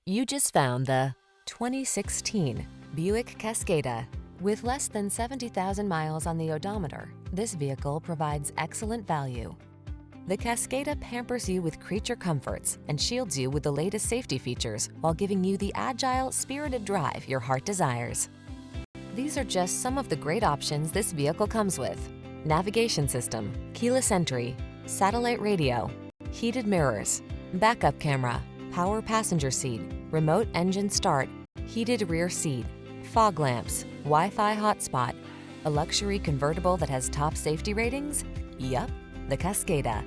You just found the 2016 Buick Cascada. With less than 70,000 miles on the odometer, this vehicle provides excellent value. The Cascada pampers you with creature comforts and shields you with the latest safety features while giving you the agile, spirited drive your heart desires. These are just some of the great options this vehicle comes with: navigation system, keyless entry, satellite radio, heated mirrors, backup camera, power passenger seat, remote engine start, heated rear seat, fog lamps, Wi-Fi hotspot, a luxury convertible that has top safety ratings? Yup, the Cascada.